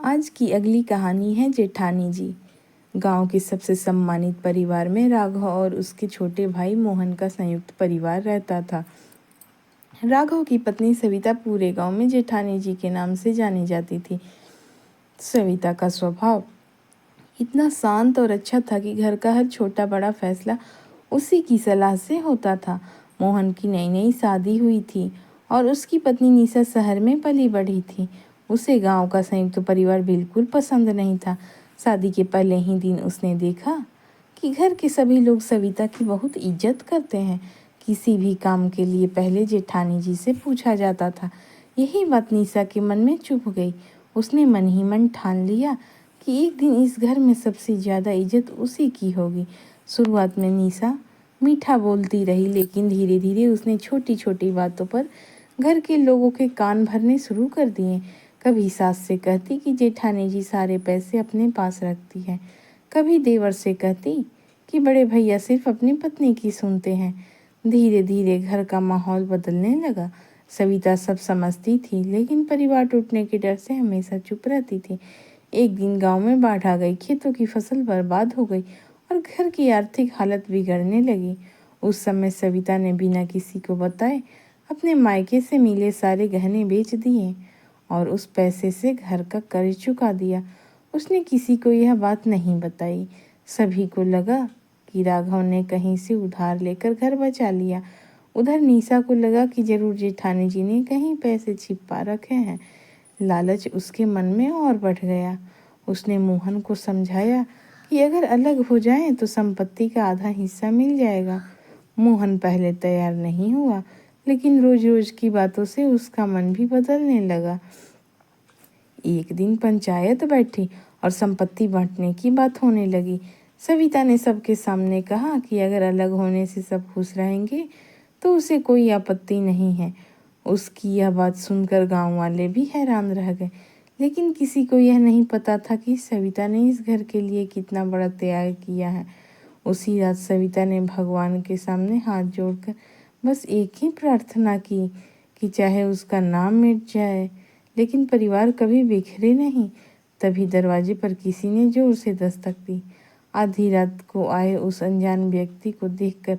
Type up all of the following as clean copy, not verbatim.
आज की अगली कहानी है जेठानी जी। गांव के सबसे सम्मानित परिवार में राघव और उसके छोटे भाई मोहन का संयुक्त परिवार रहता था। राघव की पत्नी सविता पूरे गांव में जेठानी जी के नाम से जानी जाती थी। सविता का स्वभाव इतना शांत और अच्छा था कि घर का हर छोटा बड़ा फैसला उसी की सलाह से होता था। मोहन की नई नई शादी हुई थी और उसकी पत्नी निशा शहर में पली बढ़ी थी। उसे गांव का संयुक्त परिवार बिल्कुल पसंद नहीं था। शादी के पहले ही दिन उसने देखा कि घर के सभी लोग सविता की बहुत इज्जत करते हैं। किसी भी काम के लिए पहले जेठानी जी से पूछा जाता था। यही बात निशा के मन में चुभ गई। उसने मन ही मन ठान लिया कि एक दिन इस घर में सबसे ज़्यादा इज्जत उसी की होगी। शुरुआत में निशा मीठा बोलती रही, लेकिन धीरे धीरे उसने छोटी छोटी बातों पर घर के लोगों के कान भरने शुरू कर दिए। कभी सास से कहती कि जेठानी जी सारे पैसे अपने पास रखती है, कभी देवर से कहती कि बड़े भैया सिर्फ अपनी पत्नी की सुनते हैं। धीरे धीरे घर का माहौल बदलने लगा। सविता सब समझती थी, लेकिन परिवार टूटने के डर से हमेशा चुप रहती थी। एक दिन गांव में बाढ़ आ गई, खेतों की फसल बर्बाद हो गई और घर की आर्थिक हालत बिगड़ने लगी। उस समय सविता ने बिना किसी को बताए अपने मायके से मिले सारे गहने बेच दिए और उस पैसे से घर का कर्ज चुका दिया। उसने किसी को यह बात नहीं बताई। सभी को लगा कि राघव ने कहीं से उधार लेकर घर बचा लिया। उधर निशा को लगा कि जरूर जेठानी जी ने कहीं पैसे छिपा रखे हैं। लालच उसके मन में और बढ़ गया। उसने मोहन को समझाया कि अगर अलग हो जाएं तो संपत्ति का आधा हिस्सा मिल जाएगा। मोहन पहले तैयार नहीं हुआ, लेकिन रोज रोज की बातों से उसका मन भी बदलने लगा। एक दिन पंचायत बैठी और संपत्ति बांटने की बात होने लगी। सविता ने सबके सामने कहा कि अगर अलग होने से सब खुश रहेंगे तो उसे कोई आपत्ति नहीं है। उसकी यह बात सुनकर गांव वाले भी हैरान रह गए, लेकिन किसी को यह नहीं पता था कि सविता ने इस घर के लिए कितना बड़ा त्याग किया है। उसी रात सविता ने भगवान के सामने हाथ जोड़कर बस एक ही प्रार्थना की कि चाहे उसका नाम मिट जाए, लेकिन परिवार कभी बिखरे नहीं। तभी दरवाजे पर किसी ने जोर से दस्तक दी। आधी रात को आए उस अनजान व्यक्ति को देखकर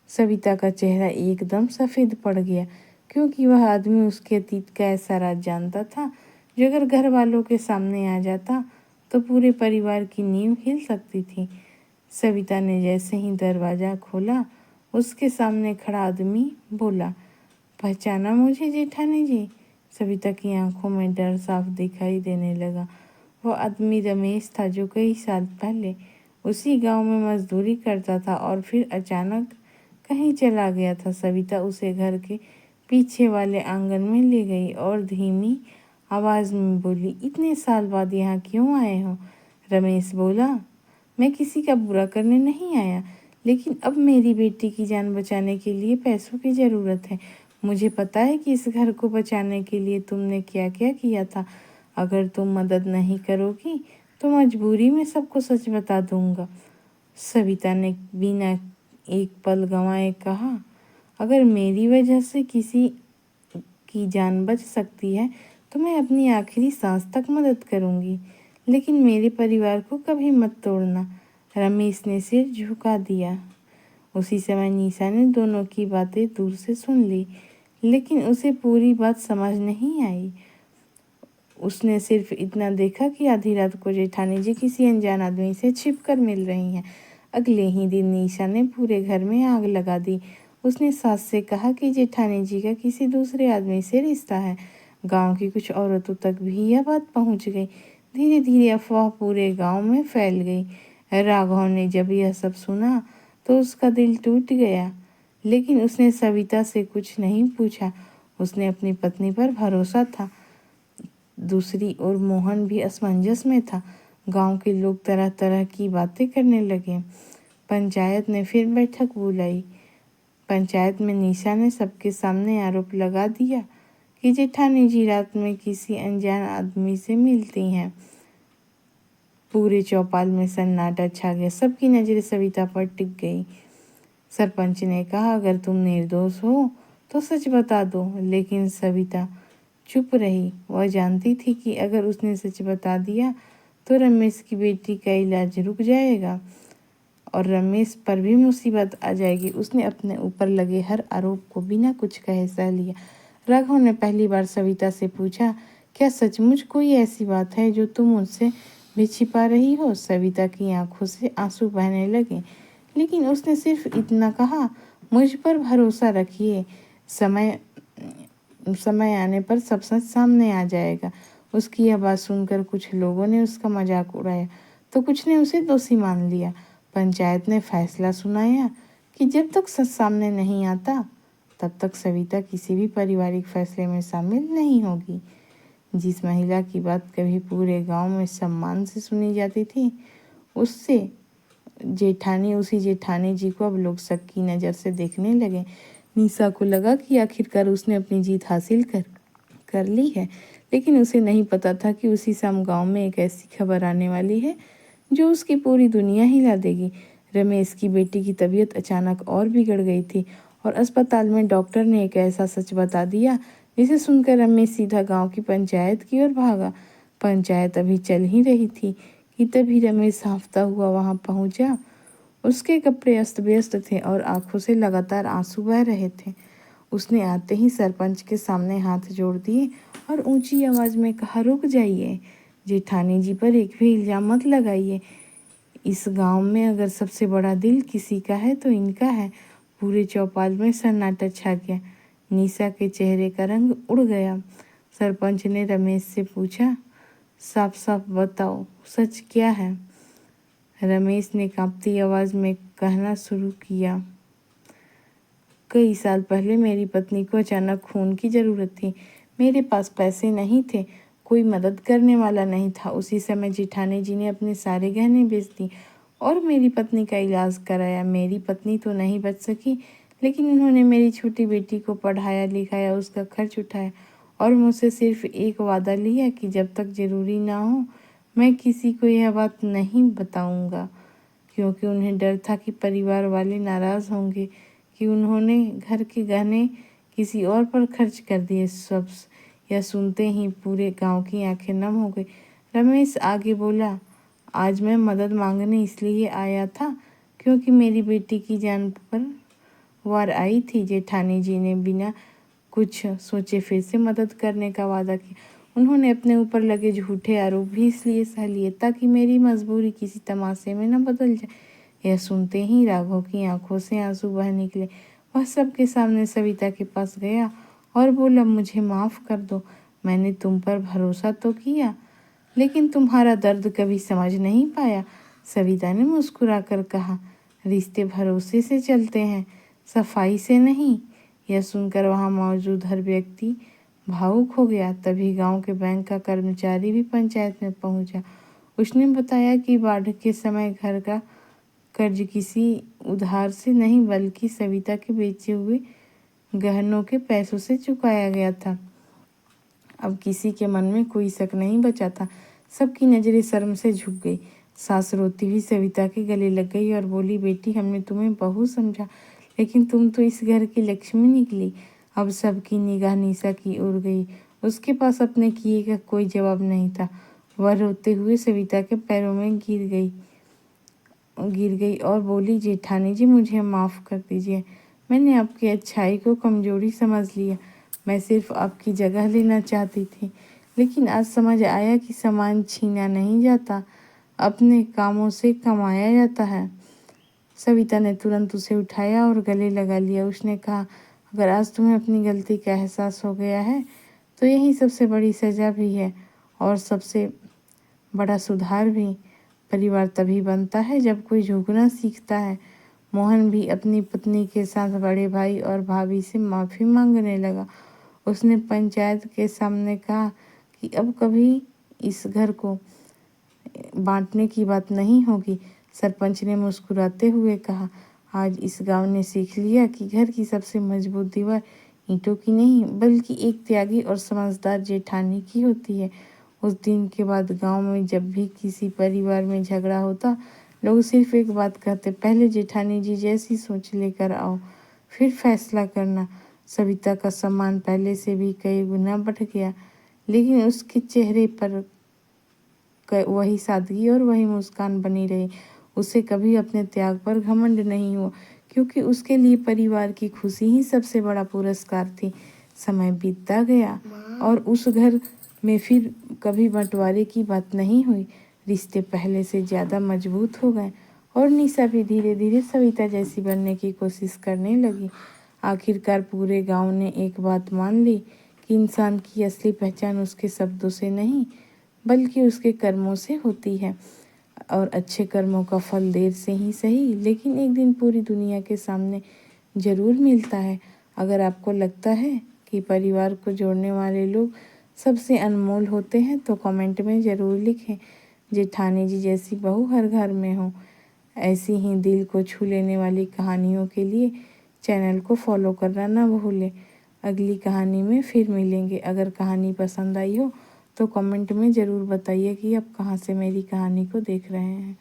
सविता का चेहरा एकदम सफ़ेद पड़ गया, क्योंकि वह आदमी उसके अतीत का ऐसा राज जानता था जो अगर घर वालों के सामने आ जाता तो पूरे परिवार की नींव हिल सकती थी। सविता ने जैसे ही दरवाज़ा खोला, उसके सामने खड़ा आदमी बोला, पहचाना मुझे जेठानी जी? सविता की आंखों में डर साफ दिखाई देने लगा। वह आदमी रमेश था, जो कई साल पहले उसी गांव में मजदूरी करता था और फिर अचानक कहीं चला गया था। सविता उसे घर के पीछे वाले आंगन में ले गई और धीमी आवाज़ में बोली, इतने साल बाद यहाँ क्यों आए हो? रमेश बोला, मैं किसी का बुरा करने नहीं आया, लेकिन अब मेरी बेटी की जान बचाने के लिए पैसों की ज़रूरत है। मुझे पता है कि इस घर को बचाने के लिए तुमने क्या क्या किया था। अगर तुम मदद नहीं करोगी तो मजबूरी में सबको सच बता दूंगा। सविता ने बिना एक पल गंवाए कहा, अगर मेरी वजह से किसी की जान बच सकती है तो मैं अपनी आखिरी सांस तक मदद करूंगी, लेकिन मेरे परिवार को कभी मत तोड़ना। रमेश ने सिर झुका दिया। उसी समय निशा ने दोनों की बातें दूर से सुन ली, लेकिन उसे पूरी बात समझ नहीं आई। उसने सिर्फ इतना देखा कि आधी रात को जेठानी जी किसी अनजान आदमी से छिपकर मिल रही हैं। अगले ही दिन निशा ने पूरे घर में आग लगा दी। उसने सास से कहा कि जेठानी जी का किसी दूसरे आदमी से रिश्ता है। गांव की कुछ औरतों तक भी यह बात पहुंच गई। धीरे धीरे अफवाह पूरे गांव में फैल गई। राघव ने जब यह सब सुना तो उसका दिल टूट गया, लेकिन उसने सविता से कुछ नहीं पूछा। उसने अपनी पत्नी पर भरोसा था। दूसरी ओर मोहन भी असमंजस में था। गांव के लोग तरह तरह की बातें करने लगे। पंचायत ने फिर बैठक बुलाई। पंचायत में निशा ने सबके सामने आरोप लगा दिया कि जेठानी जी रात में किसी अनजान आदमी से मिलती हैं। पूरे चौपाल में सन्नाटा छा गया। सबकी नजरें सविता पर टिक गई। सरपंच ने कहा, अगर तुम निर्दोष हो तो सच बता दो। लेकिन सविता चुप रही। वह जानती थी कि अगर उसने सच बता दिया तो रमेश की बेटी का इलाज रुक जाएगा और रमेश पर भी मुसीबत आ जाएगी। उसने अपने ऊपर लगे हर आरोप को बिना कुछ कहे सह लिया। राघव ने पहली बार सविता से पूछा, क्या सचमुच कोई ऐसी बात है जो तुम मुझसे भी छिपा रही हो? सविता की आंखों से आंसू बहने लगे, लेकिन उसने सिर्फ इतना कहा, मुझ पर भरोसा रखिए, समय समय आने पर सब सच सामने आ जाएगा। उसकी यह बात सुनकर कुछ लोगों ने उसका मजाक उड़ाया तो कुछ ने उसे दोषी मान लिया। पंचायत ने फैसला सुनाया कि जब तक सच सामने नहीं आता तब तक सविता किसी भी पारिवारिक फैसले में शामिल नहीं होगी। जिस महिला की बात कभी पूरे गांव में सम्मान से सुनी जाती थी, उसी जेठानी जी को अब लोग शक की नज़र से देखने लगे। निशा को लगा कि आखिरकार उसने अपनी जीत हासिल कर ली है, लेकिन उसे नहीं पता था कि उसी शाम गांव में एक ऐसी खबर आने वाली है जो उसकी पूरी दुनिया हिला देगी। रमेश की बेटी की तबीयत अचानक और बिगड़ गई थी और अस्पताल में डॉक्टर ने एक ऐसा सच बता दिया जिसे सुनकर रमेश सीधा गांव की पंचायत की ओर भागा। पंचायत अभी चल ही रही थी कि तभी रमेश हांफता हुआ वहां पहुंचा। उसके कपड़े अस्त व्यस्त थे और आंखों से लगातार आंसू बह रहे थे। उसने आते ही सरपंच के सामने हाथ जोड़ दिए और ऊंची आवाज में कहा, रुक जाइए, जेठानी जी पर एक भी इल्जाम मत लगाइए। इस गांव में अगर सबसे बड़ा दिल किसी का है तो इनका है। पूरे चौपाल में सन्नाटा छा गया। निशा के चेहरे का रंग उड़ गया। सरपंच ने रमेश से पूछा, साफ साफ बताओ, सच क्या है? रमेश ने कांपती आवाज में कहना शुरू किया, कई साल पहले मेरी पत्नी को अचानक खून की जरूरत थी। मेरे पास पैसे नहीं थे, कोई मदद करने वाला नहीं था। उसी समय जेठानी जी ने अपने सारे गहने बेच दी और मेरी पत्नी का इलाज कराया। मेरी पत्नी तो नहीं बच सकी, लेकिन उन्होंने मेरी छोटी बेटी को पढ़ाया लिखाया, उसका खर्च उठाया और मुझसे सिर्फ एक वादा लिया कि जब तक जरूरी ना हो मैं किसी को यह बात नहीं बताऊंगा, क्योंकि उन्हें डर था कि परिवार वाले नाराज़ होंगे कि उन्होंने घर के गहने किसी और पर खर्च कर दिए। सब यह सुनते ही पूरे गांव की आंखें नम हो गई। रमेश आगे बोला, आज मैं मदद मांगने इसलिए आया था क्योंकि मेरी बेटी की जान पर वार आई थी। जेठानी जी ने बिना कुछ सोचे फिर से मदद करने का वादा किया। उन्होंने अपने ऊपर लगे झूठे आरोप भी इसलिए सह लिए ताकि मेरी मजबूरी किसी तमाशे में न बदल जाए। यह सुनते ही राघव की आंखों से आंसू बह निकले। वह सबके सामने सविता के पास गया और बोला, मुझे माफ़ कर दो, मैंने तुम पर भरोसा तो किया लेकिन तुम्हारा दर्द कभी समझ नहीं पाया। सविता ने मुस्कुराकर कहा, रिश्ते भरोसे से चलते हैं, सफाई से नहीं। यह सुनकर वहां मौजूद हर व्यक्ति भावुक हो गया। तभी गांव के बैंक का कर्मचारी भी पंचायत में पहुंचा। उसने बताया कि बाढ़ के समय घर का कर्ज किसी उधार से नहीं बल्कि सविता के बेचे हुए गहनों के पैसों से चुकाया गया था। अब किसी के मन में कोई शक नहीं बचा था। सबकी नजरें शर्म से झुक गई। सास रोती हुई सविता के गले लग गई और बोली, बेटी, हमने तुम्हें बहू समझा, लेकिन तुम तो इस घर की लक्ष्मी निकली। अब सबकी निगाह निशा की ओर गई। उसके पास अपने किए का कोई जवाब नहीं था। वह रोते हुए सविता के पैरों में गिर गई और बोली, जेठानी जी, मुझे माफ़ कर दीजिए। मैंने आपकी अच्छाई को कमजोरी समझ लिया। मैं सिर्फ आपकी जगह लेना चाहती थी, लेकिन आज समझ आया कि सामान छीना नहीं जाता, अपने कामों से कमाया जाता है। सविता ने तुरंत उसे उठाया और गले लगा लिया। उसने कहा, अगर आज तुम्हें अपनी गलती का एहसास हो गया है तो यही सबसे बड़ी सज़ा भी है और सबसे बड़ा सुधार भी। परिवार तभी बनता है जब कोई झुकना सीखता है। मोहन भी अपनी पत्नी के साथ बड़े भाई और भाभी से माफ़ी मांगने लगा। उसने पंचायत के सामने कहा कि अब कभी इस घर को बांटने की बात नहीं होगी। सरपंच ने मुस्कुराते हुए कहा, आज इस गांव ने सीख लिया कि घर की सबसे मजबूत दीवार ईंटों की नहीं बल्कि एक त्यागी और समझदार जेठानी की होती है। उस दिन के बाद गांव में जब भी किसी परिवार में झगड़ा होता, लोग सिर्फ एक बात कहते, पहले जेठानी जी जैसी सोच लेकर आओ, फिर फैसला करना। सविता का सम्मान पहले से भी कई गुना बढ़ गया, लेकिन उसके चेहरे पर वही सादगी और वही मुस्कान बनी रही। उसे कभी अपने त्याग पर घमंड नहीं हुआ, क्योंकि उसके लिए परिवार की खुशी ही सबसे बड़ा पुरस्कार थी। समय बीतता गया और उस घर में फिर कभी बंटवारे की बात नहीं हुई। रिश्ते पहले से ज़्यादा मजबूत हो गए और निशा भी धीरे धीरे सविता जैसी बनने की कोशिश करने लगी। आखिरकार पूरे गांव ने एक बात मान ली कि इंसान की असली पहचान उसके शब्दों से नहीं बल्कि उसके कर्मों से होती है, और अच्छे कर्मों का फल देर से ही सही लेकिन एक दिन पूरी दुनिया के सामने ज़रूर मिलता है। अगर आपको लगता है कि परिवार को जोड़ने वाले लोग सबसे अनमोल होते हैं तो कमेंट में ज़रूर लिखें। जेठानी जी जैसी बहू हर घर में हो। ऐसी ही दिल को छू लेने वाली कहानियों के लिए चैनल को फॉलो करना ना भूलें। अगली कहानी में फिर मिलेंगे। अगर कहानी पसंद आई हो तो कमेंट में ज़रूर बताइए कि आप कहाँ से मेरी कहानी को देख रहे हैं।